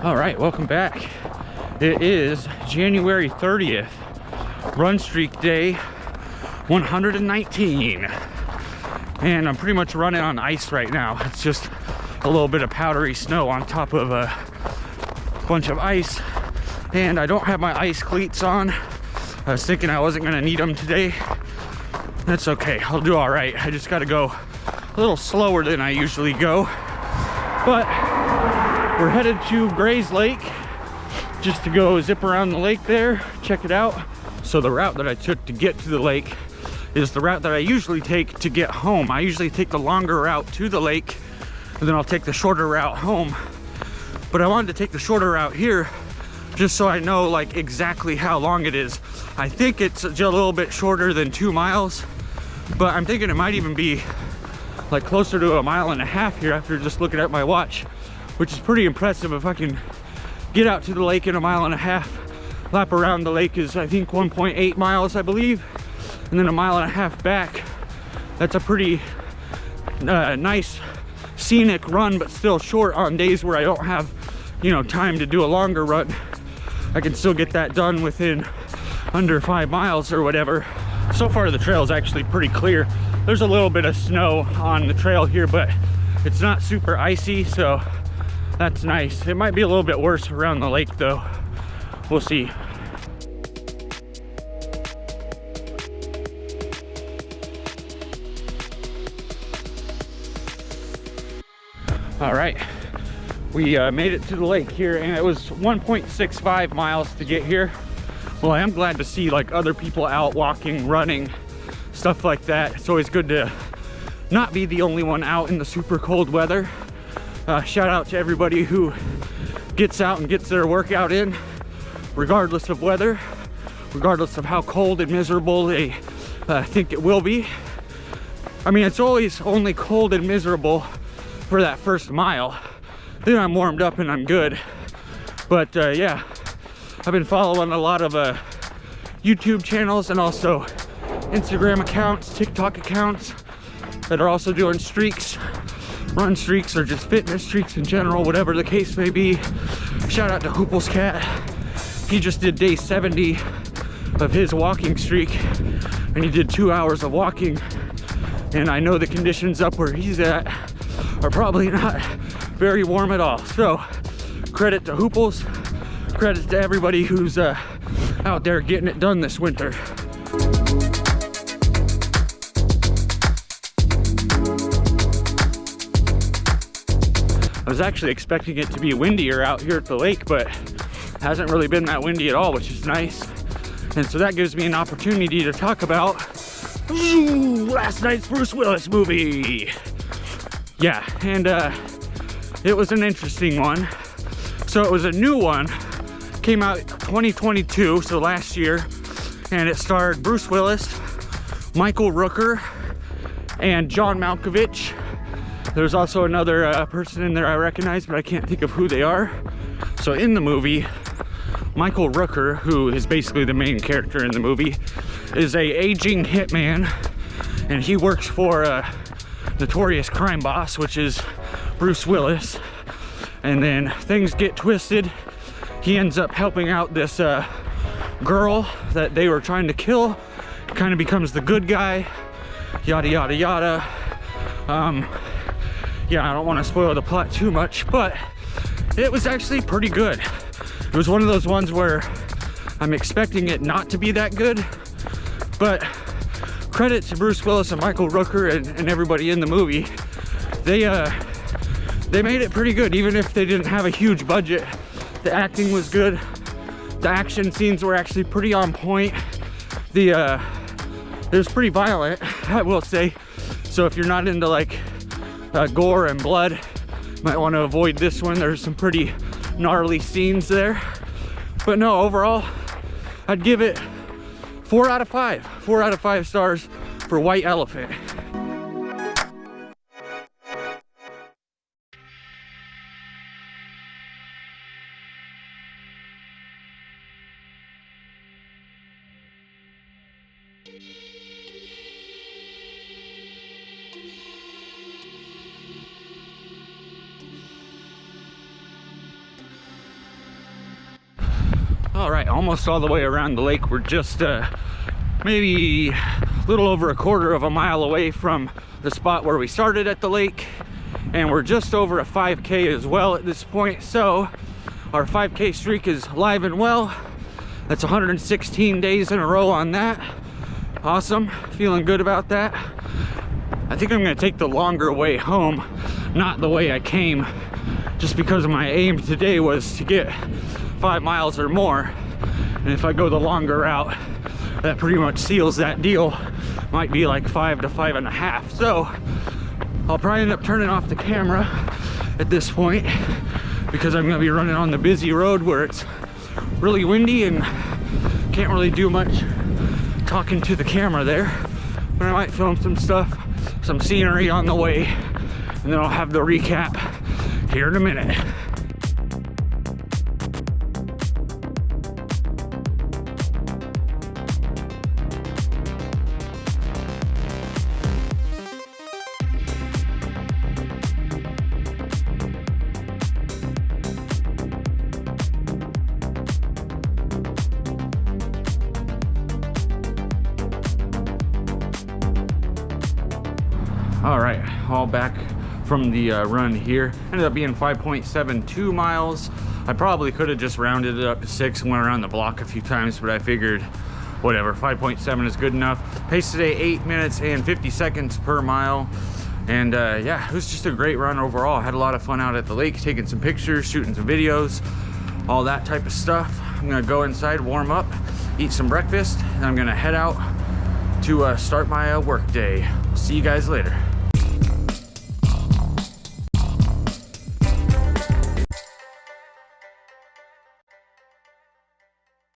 All right, welcome back. It is January 30th, run streak day 119. And I'm pretty much running on ice right now. It's just a little bit of powdery snow on top of a bunch of ice. And I don't have my ice cleats on. I was thinking I wasn't gonna need them today. That's okay, I'll do all right. I just gotta go a little slower than I usually go. But we're headed to Gray's Lake just to go zip around the lake there, check it out. So the route that I took to get to the lake is the route that I usually take to get home. I usually take the longer route to the lake, and then I'll take the shorter route home. But I wanted to take the shorter route here just so I know like exactly how long it is. I think it's just a little bit shorter than 2 miles, but I'm thinking it might even be like closer to 1.5 miles here after just looking at my watch, which is pretty impressive. If I can get out to the lake in 1.5 miles, lap around the lake is I think 1.8 miles, I believe, and then 1.5 miles back. That's a pretty nice scenic run, but still short on days where I don't have, you know, time to do a longer run. I can still get that done within under 5 miles or whatever. So far the trail is actually pretty clear. There's a little bit of snow on the trail here, but it's not super icy, so that's nice. It might be a little bit worse around the lake though. We'll see. All right, we made it to the lake here, and it was 1.65 miles to get here. Well, I am glad to see like other people out walking, running, stuff like that. It's always good to not be the only one out in the super cold weather. Shout out to everybody who gets out and gets their workout in, regardless of weather, regardless of how cold and miserable they think it will be. I mean, it's always only cold and miserable for that first mile. Then I'm warmed up and I'm good. But yeah, I've been following a lot of YouTube channels and also Instagram accounts, TikTok accounts that are also doing streaks, run streaks, or just fitness streaks in general, whatever the case may be. Shout out to Hoople's Cat. He just did day 70 of his walking streak, and he did 2 hours of walking. And I know the conditions up where he's at are probably not very warm at all. So credit to Hooples, credit to everybody who's out there getting it done this winter. I was actually expecting it to be windier out here at the lake, but it hasn't really been that windy at all, which is nice. And so that gives me an opportunity to talk about last night's Bruce Willis movie. Yeah, and it was an interesting one. So it was a new one, came out 2022, so last year, and it starred Bruce Willis, Michael Rooker, and John Malkovich. There's also another person in there I recognize, but I can't think of who they are. So in the movie, Michael Rooker, who is basically the main character in the movie, is a aging hitman, and he works for a notorious crime boss, which is Bruce Willis. And then things get twisted. He ends up helping out this girl that they were trying to kill, kind of becomes the good guy, yada yada yada. Yeah, I don't want to spoil the plot too much, but it was actually pretty good. It was one of those ones where I'm expecting it not to be that good, but credit to Bruce Willis and Michael Rooker and everybody in the movie. They made it pretty good, even if they didn't have a huge budget. The acting was good. The action scenes were actually pretty on point. It was pretty violent, I will say. So if you're not into like gore and blood, you might want to avoid this one. There's some pretty gnarly scenes there. But no, overall, I'd give it 4 out of 5. 4 out of 5 stars for White Elephant. All right, almost all the way around the lake. We're just maybe a little over a quarter of a mile away from the spot where we started at the lake, and we're just over a 5K as well at this point. So our 5K streak is live and well. That's 116 days in a row on that. Awesome, feeling good about that. I think I'm gonna take the longer way home, not the way I came, just because my aim today was to get 5 miles or more. And if I go the longer route, that pretty much seals that deal. Might be like 5 to 5.5. So I'll probably end up turning off the camera at this point, because I'm gonna be running on the busy road where it's really windy and can't really do much talking to the camera there. But I might film some stuff, some scenery on the way, and then I'll have the recap here in a minute. All right, all back from the run here. Ended up being 5.72 miles. I probably could have just rounded it up to 6 and went around the block a few times, but I figured whatever, 5.7 is good enough. Pace today 8 minutes and 50 seconds per mile. And yeah, it was just a great run overall. I had a lot of fun out at the lake, taking some pictures, shooting some videos, all that type of stuff. I'm gonna go inside, warm up, eat some breakfast, and I'm gonna head out to start my work day. See you guys later.